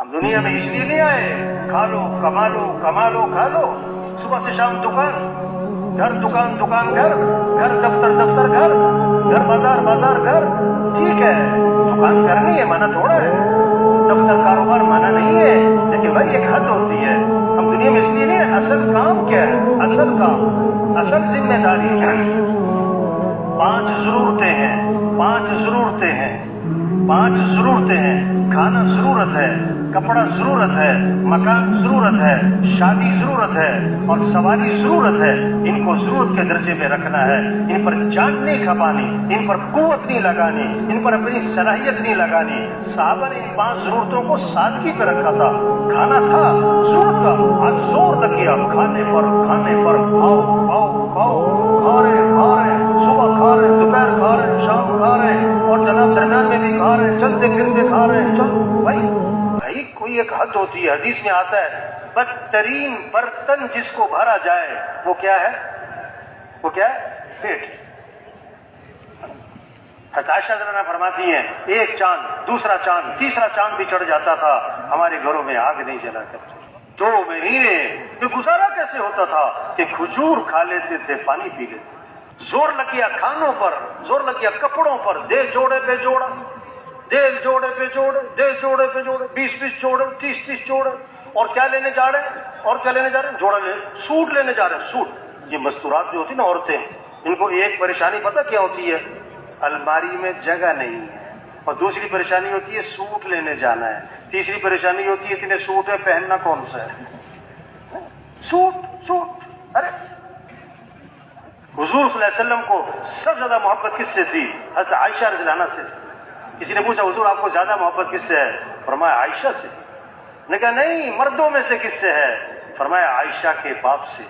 ہم دنیا میں اس لیے نہیں آئے کھا لو کما لو کما لو کھا لو، صبح سے شام دکان گھر، دکان دکان گھر، گھر دفتر دفتر گھر، گھر بازار بازار گھر. ٹھیک ہے دکان کرنی ہے، منع تھوڑا ہے، دفتر کاروبار منع نہیں ہے، لیکن بھائی ایک حد ہوتی ہے. ہم دنیا میں اس لیے نہیں ہے. اصل کام کیا ہے؟ اصل کام، اصل ذمہ داری 5 ضرورتیں ہیں. 5 ضرورتیں ہیں. 5 ضرورتیں ہیں. کھانا ضرورت ہے، کپڑا ضرورت ہے، مکان ضرورت ہے، شادی ضرورت ہے، اور سواری ضرورت ہے. ان کو ضرورت کے درجے میں رکھنا ہے. ان پر جان نہیں کھپانی، ان پر قوت نہیں لگانی، ان پر اپنی صلاحیت نہیں لگانی. صحابہ نے ان 5 ضرورتوں کو سادگی پہ رکھا تھا. کھانا تھا ضرورت کا، آج زور لگ گیا کھانے پر. کھاؤ کھاؤ کھاؤ، کھا رہے صبح کھا رہے، دوپہر کھا رہے، شام کھا رہے، اور جناب درمیان میں بھی کھا رہے، چلتے پھرتے کھا رہے. چل بھائی کوئی ایک حد ہوتی ہے. حدیث میں آتا ہے بدترین برتن جس کو بھرا جائے وہ کیا ہے؟ وہ کیا ہے؟ پیٹ. حضرت عائشہ رضی اللہ عنہا فرماتی ہیں ایک چاند، دوسرا چاند، تیسرا چاند بھی چڑھ جاتا تھا، ہمارے گھروں میں آگ نہیں جلا کرتی. 2 مہینے یہ گزارا کیسے ہوتا تھا کہ کھجور کھا لیتے تھے، پانی پی لیتے تھے. زور لگ گیا کھانوں پر، زور لگ گیا کپڑوں پر. دے جوڑے پہ جوڑا، دے جوڑے پہ جوڑے، دے جوڑے پہ جوڑے، 20 جوڑے، 30 جوڑے. اور کیا لینے جا رہے ہیں؟ اور کیا لینے جا رہے ہیں؟ جوڑا سوٹ لینے جا رہے ہیں. سوٹ. یہ مستورات جو ہوتی نا عورتیں، ان کو ایک پریشانی پتہ کیا ہوتی ہے؟ الماری میں جگہ نہیں ہے. اور دوسری پریشانی ہوتی ہے سوٹ لینے جانا ہے. تیسری پریشانی ہوتی ہے اتنے سوٹ ہے پہننا کون سا ہے؟ سوٹ. ارے حضور صلی اللہ علیہ وسلم کو سب سے زیادہ محبت کس سے تھی؟ حضرت عائشہ رضی اللہ عنہا سے. کسی نے پوچھا حضور آپ کو زیادہ محبت کس سے ہے؟ فرمایا عائشہ سے. نے کہا نہیں مردوں میں سے کس سے ہے؟ فرمایا عائشہ کے باپ سے.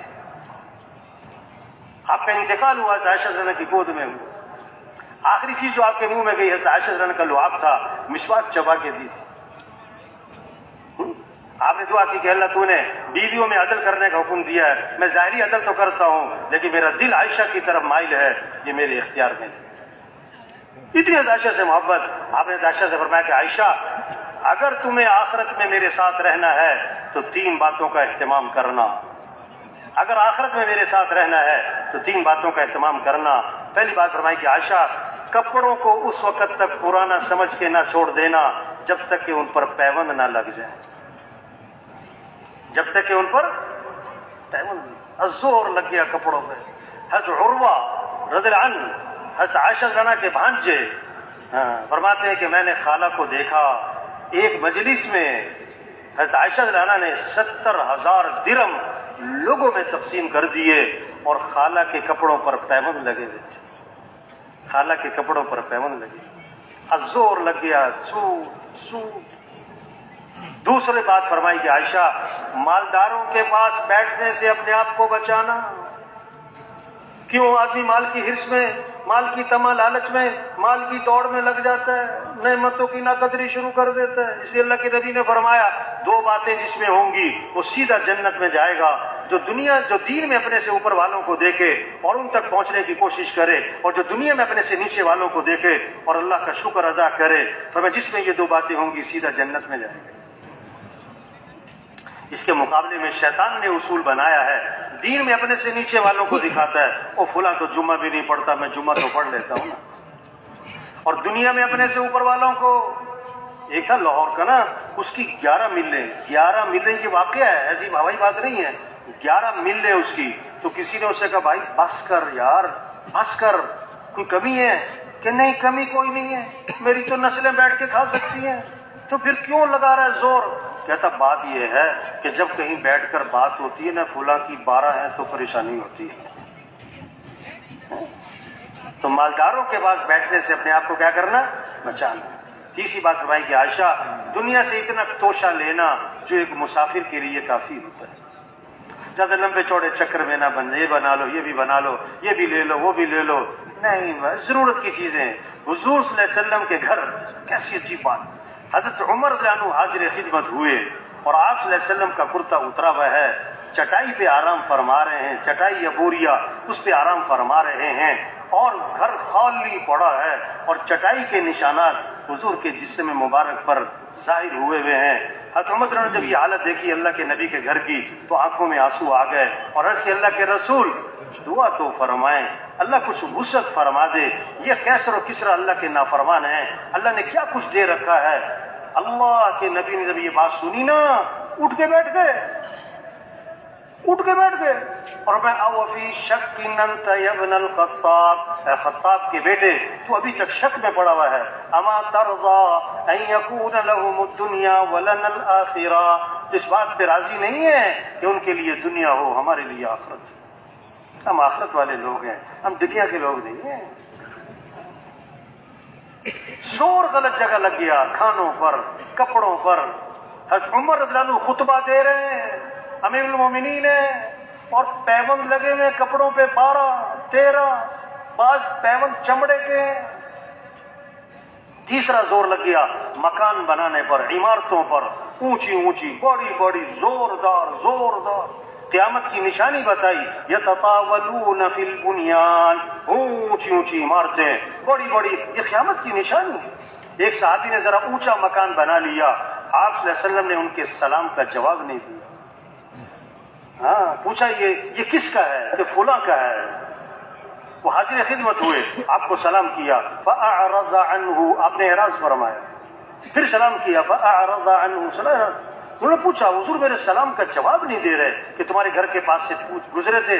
آپ کا انتقال ہوا حضرت عائشہ رضی اللہ عنہا کی گود میں. آخری چیز جو آپ کے منہ میں گئی حضرت عائشہ رضی اللہ عنہا کا لعاب تھا، مسواک چبا کے دی تھی. آپ نے دعا کی کہ اللہ تو نے بیویوں میں عدل کرنے کا حکم دیا ہے، میں ظاہری عدل تو کرتا ہوں لیکن میرا دل عائشہ کی طرف مائل ہے، یہ میرے اختیار میں ہے. اتنی عائشہ سے محبت. آپ نے عائشہ سے فرمایا کہ عائشہ اگر تمہیں آخرت میں میرے ساتھ رہنا ہے تو 3 باتوں کا اہتمام کرنا. اگر آخرت میں میرے ساتھ رہنا ہے تو 3 باتوں کا اہتمام کرنا. پہلی بات فرمائی کہ عائشہ کپڑوں کو اس وقت تک پرانا سمجھ کے نہ چھوڑ دینا جب تک کہ ان پر پیوند نہ لگ جائے. جب تک کہ ان پر پیوند. زور لگ گیا کپڑوں پہ. حضرت عروہ رضی اللہ عنہ حضرت عائشہ رضی اللہ عنہا کے بھانجے فرماتے ہیں کہ میں نے خالہ کو دیکھا ایک مجلس میں حضرت عائشہ رضی اللہ عنہا نے 70,000 درم لوگوں میں تقسیم کر دیے اور خالہ کے کپڑوں پر پیوند لگے ہوئے تھے. خالہ کے کپڑوں پر پیوند لگے. زور لگ گیا سوٹ. دوسری بات فرمائی کہ عائشہ مالداروں کے پاس بیٹھنے سے اپنے آپ کو بچانا. کیوں آدمی مال کی حرص میں، مال کی طمع لالچ میں، مال کی دوڑ میں لگ جاتا ہے، نعمتوں کی ناقدری شروع کر دیتا ہے. اس لیے اللہ کے نبی نے فرمایا 2 باتیں جس میں ہوں گی وہ سیدھا جنت میں جائے گا. جو دین میں اپنے سے اوپر والوں کو دیکھے اور ان تک پہنچنے کی کوشش کرے، اور جو دنیا میں اپنے سے نیچے والوں کو دیکھے اور اللہ کا شکر ادا کرے. فرمایا جس میں یہ 2 باتیں ہوں گی سیدھا جنت میں جائے گا. اس کے مقابلے میں شیطان نے اصول بنایا ہے، دین میں اپنے سے نیچے والوں کو دکھاتا ہے وہ فلاں تو جمعہ بھی نہیں پڑھتا، میں جمعہ تو پڑھ لیتا ہوں نا. اور دنیا میں اپنے سے اوپر والوں کو، ایک تھا لاہور کا نا، اس کی 11 ملیں یہ واقعہ ہے، ایسی ہوائی بات نہیں ہے. 11 ملیں اس کی. تو کسی نے اس سے کہا بھائی بس کر یار، بس کر، کوئی کمی ہے؟ کہ نہیں کمی کوئی نہیں ہے، میری تو نسلیں بیٹھ کے کھا سکتی ہیں، تو پھر کیوں لگا رہا ہے زور؟ کہتا بات یہ ہے کہ جب کہیں بیٹھ کر بات ہوتی ہے نا فلاں کی 12 ہے تو پریشانی ہوتی ہے. تو مالداروں کے پاس بیٹھنے سے اپنے آپ کو کیا کرنا؟ بچانا. تیسری بات فرمائی کہ عائشہ دنیا سے اتنا توشہ لینا جو ایک مسافر کے لیے کافی ہوتا ہے. زیادہ لمبے چوڑے چکر میں نہ بن جائے، یہ بنا لو، یہ بھی بنا لو، یہ بھی لے لو، وہ بھی لے لو. نہیں، ضرورت کی چیزیں. حضور صلی اللہ علیہ وسلم کے گھر کیسی عجیب بات. حضرت عمر رضی اللہ عنہ حاضر خدمت ہوئے اور آپ صلی اللہ علیہ وسلم کا کرتا اترا ہوا ہے، چٹائی پہ آرام فرما رہے ہیں، چٹائی یا بوریا اس پہ آرام فرما رہے ہیں اور گھر خالی پڑا ہے اور چٹائی کے نشانات حضور کے جسم مبارک پر ظاہر ہوئے ہیں. حضرت عمر نے جب یہ حالت دیکھی اللہ کے نبی کے گھر کی تو آنکھوں میں آنسو آ گئے اور عرض کہ اللہ کے رسول دعا تو فرمائیں، اللہ کچھ وسعت فرما دے، یہ کیسر و کسرا اللہ کے نافرمان ہیں، اللہ نے کیا کچھ دے رکھا ہے۔ اللہ کے نبی نے جب یہ بات سنی نا اٹھ کے بیٹھ گئے اور میں او فی شک انت یا ابن الخطاب، اے خطاب کے بیٹے تو ابھی تک شک میں پڑا ہوا ہے، اما ترضى ان یکون لهم الدنیا ولنا الاخرہ، اس بات پہ راضی نہیں ہے کہ ان کے لیے دنیا ہو ہمارے لیے آخرت۔ ہم آخرت والے لوگ ہیں، ہم دنیا کے لوگ نہیں ہیں۔ زور غلط جگہ لگ گیا، کھانوں پر، کپڑوں پر۔ حضرت عمر رضی اللہ عنہ خطبہ دے رہے ہیں، امیر المومنین ہیں، اور پیوند لگے ہوئے کپڑوں پہ 12 13، بعض پیوند چمڑے کے ہیں۔ تیسرا زور لگ گیا مکان بنانے پر، عمارتوں پر، اونچی اونچی، بڑی بڑی، زوردار۔ قیامت کی نشانی بتائی، یتطاولون فی البنیان، اونچی اونچی عمارتیں، بڑی بڑی، یہ قیامت کی نشانی ہے۔ ایک صحابی نے ذرا اونچا مکان بنا لیا، آپ صلی اللہ علیہ وسلم نے ان کے سلام کا جواب نہیں دیا۔ پوچھا یہ کس کا ہے؟ کہ فلاں کا ہے۔ وہ حاضر خدمت ہوئے، آپ کو سلام کیا، فأعرض عنہ، آپ نے اعراض فرمایا، پھر سلام کیا، فأعرض عنہ، انہوں نے پوچھا حضور میرے سلام کا جواب نہیں دے رہے کہ تمہارے گھر کے پاس سے گزرے تھے،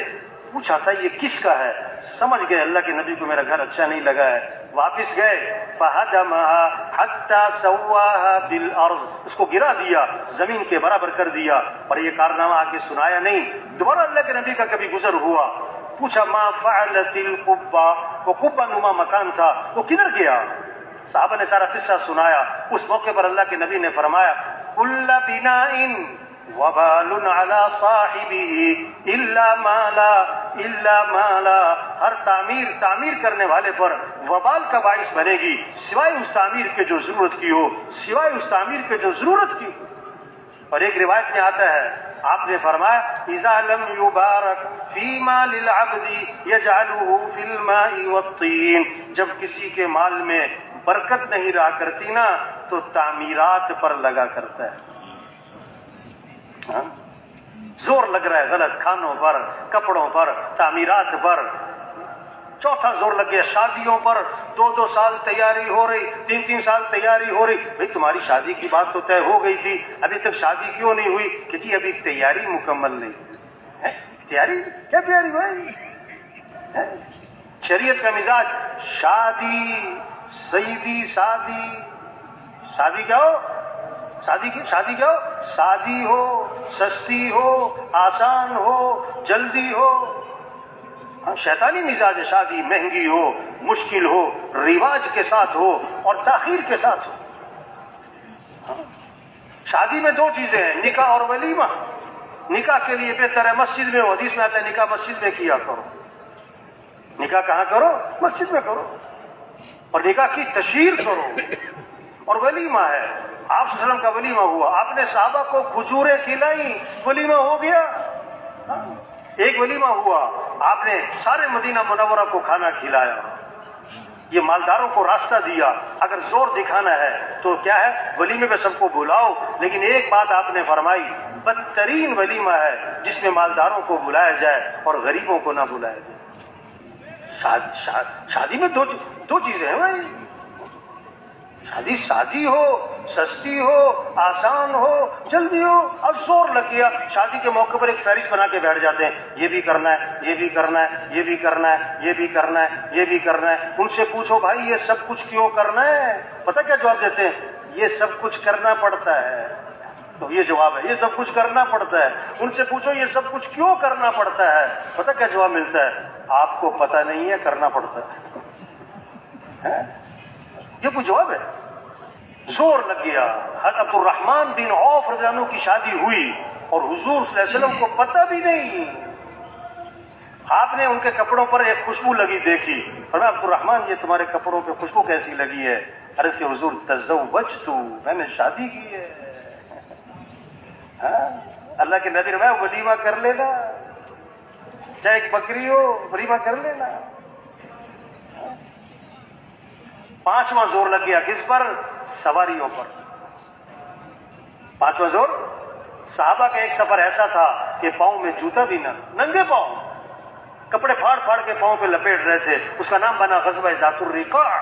پوچھا تھا یہ کس کا ہے؟ سمجھ گئے اللہ کے نبی کو میرا گھر اچھا نہیں لگا ہے، واپس گئے، فہدمها حتى سواها بالارض، اس کو گرا دیا، زمین کے برابر کر دیا، اور یہ کارنامہ آگے سنایا نہیں۔ دوبارہ اللہ کے نبی کا کبھی گزر ہوا، پوچھا ما فعلت القبہ، وہ قبہ نما مکان تھا وہ کدھر گیا؟ صحابہ نے سارا قصہ سنایا۔ اس موقع پر اللہ کے نبی نے فرمایا کل بناء وبال على صاحبه الا ما لا، ہر تعمیر کرنے والے پر وبال کا باعث بنے گی سوائے اس تعمیر کے جو ضرورت کی ہو، سوائے اس تعمیر کے جو ضرورت کی ہو۔ اور ایک روایت میں آتا ہے آپ نے فرمایا اذا لم يبارك في مال العبد يجعله في الماء والطين، جب کسی کے مال میں برکت نہیں رہا کرتی نا تو تعمیرات پر لگا کرتا ہے۔ زور لگ رہا ہے غلط کھانوں پر، کپڑوں پر، تعمیرات پر۔ چوتھا زور لگ گیا شادیوں پر، 2 سال تیاری ہو رہی، 3 سال تیاری ہو رہی، بھئی تمہاری شادی کی بات تو طے ہو گئی تھی، ابھی تک شادی کیوں نہیں ہوئی؟ کہ جی ابھی تیاری مکمل نہیں ہے۔ تیاری کیا تیاری بھائی؟ شریعت کا مزاج شادی سیدی، شادی کیا ہو؟ شادی ہو، سستی ہو، آسان ہو، جلدی ہو۔ شیطانی مزاج ہے، شادی مہنگی ہو، مشکل ہو، رواج کے ساتھ ہو اور تاخیر کے ساتھ ہو۔ شادی میں 2 چیزیں ہیں، نکاح اور ولیمہ۔ نکاح کے لیے بہتر ہے مسجد میں ہو، حدیث میں آتا ہے نکاح مسجد میں کیا کرو۔ نکاح کہاں کرو؟ مسجد میں کرو، اور نکاح کی تشہیر کرو۔ اور ولیمہ ہے، آپ صلی اللہ علیہ وسلم کا ولیمہ ہوا، آپ نے صحابہ کو کھجوریں کھلائیں، ولیمہ ہو گیا۔ ایک ولیمہ ہوا، آپ نے سارے مدینہ منورہ کو کھانا کھلایا، یہ مالداروں کو راستہ دیا۔ اگر زور دکھانا ہے تو کیا ہے، ولیمے پہ سب کو بلاؤ، لیکن ایک بات آپ نے فرمائی، بدترین ولیمہ ہے جس میں مالداروں کو بلایا جائے اور غریبوں کو نہ بلایا جائے۔ شادی میں 2 چیزیں ہیں بھائی، شادی ہو، سستی ہو، آسان ہو، جلدی ہو۔ اب زور لگ گیا، شادی کے موقع پر ایک فہرست بنا کے بیٹھ جاتے ہیں، یہ بھی کرنا ہے، یہ بھی کرنا ہے، یہ بھی کرنا ہے، یہ بھی کرنا ہے، یہ بھی کرنا ہے۔ ان سے پوچھو بھائی یہ سب کچھ کیوں کرنا ہے؟ پتہ کیا جواب دیتے ہیں؟ یہ سب کچھ کرنا پڑتا ہے۔ تو یہ جواب ہے، یہ سب کچھ کرنا پڑتا ہے۔ ان سے پوچھو یہ سب کچھ کیوں کرنا پڑتا ہے؟ پتہ کیا جواب ملتا ہے؟ آپ کو پتہ نہیں ہے، کرنا پڑتا ہے۔ یہ کوئی جواب ہے؟ زور لگ گیا۔ حضرت عبد الرحمن بن عوف رضی اللہ عنہ کی شادی ہوئی اور حضور صلی اللہ علیہ وسلم کو پتہ بھی نہیں۔ آپ نے ان کے کپڑوں پر ایک خوشبو لگی دیکھی، فرمایا عبد الرحمن یہ تمہارے کپڑوں پہ خوشبو کیسی لگی ہے؟ عرض کہ حضور تزوجت، میں نے شادی کی ہے۔ اللہ کے نبی میں ولیمہ کر لینا، چاہے ایک بکری ہو، ولیمہ کر لینا۔ 5واں زور لگ گیا کس پر؟ سواریوں پر۔ 5واں زور، صحابہ کا ایک سفر ایسا تھا کہ پاؤں میں جوتا بھی نہ، ننگے پاؤں، کپڑے پھاڑ پھاڑ کے پاؤں پہ لپیٹ رہے تھے. اس کا نام بنا غزوہ ذات الرقاع.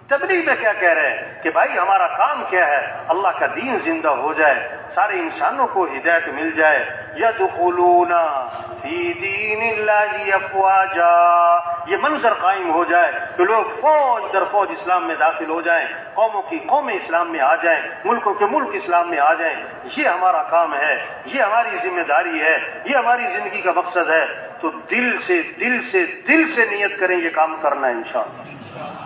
تبلیغ میں کیا کہہ رہے ہیں کہ بھائی ہمارا کام کیا ہے، اللہ کا دین زندہ ہو جائے، سارے انسانوں کو ہدایت مل جائے. یدخلون فی دین اللہ افواجا، یہ منظر قائم ہو جائے کہ لوگ فوج در فوج اسلام میں داخل ہو جائیں، قوموں کی قومیں اسلام میں آ جائیں، ملکوں کے ملک اسلام میں آ جائیں. یہ ہمارا کام ہے، یہ ہماری ذمہ داری ہے، یہ ہماری زندگی کا مقصد ہے. تو دل سے نیت کریں یہ کام کرنا ہے انشاءاللہ.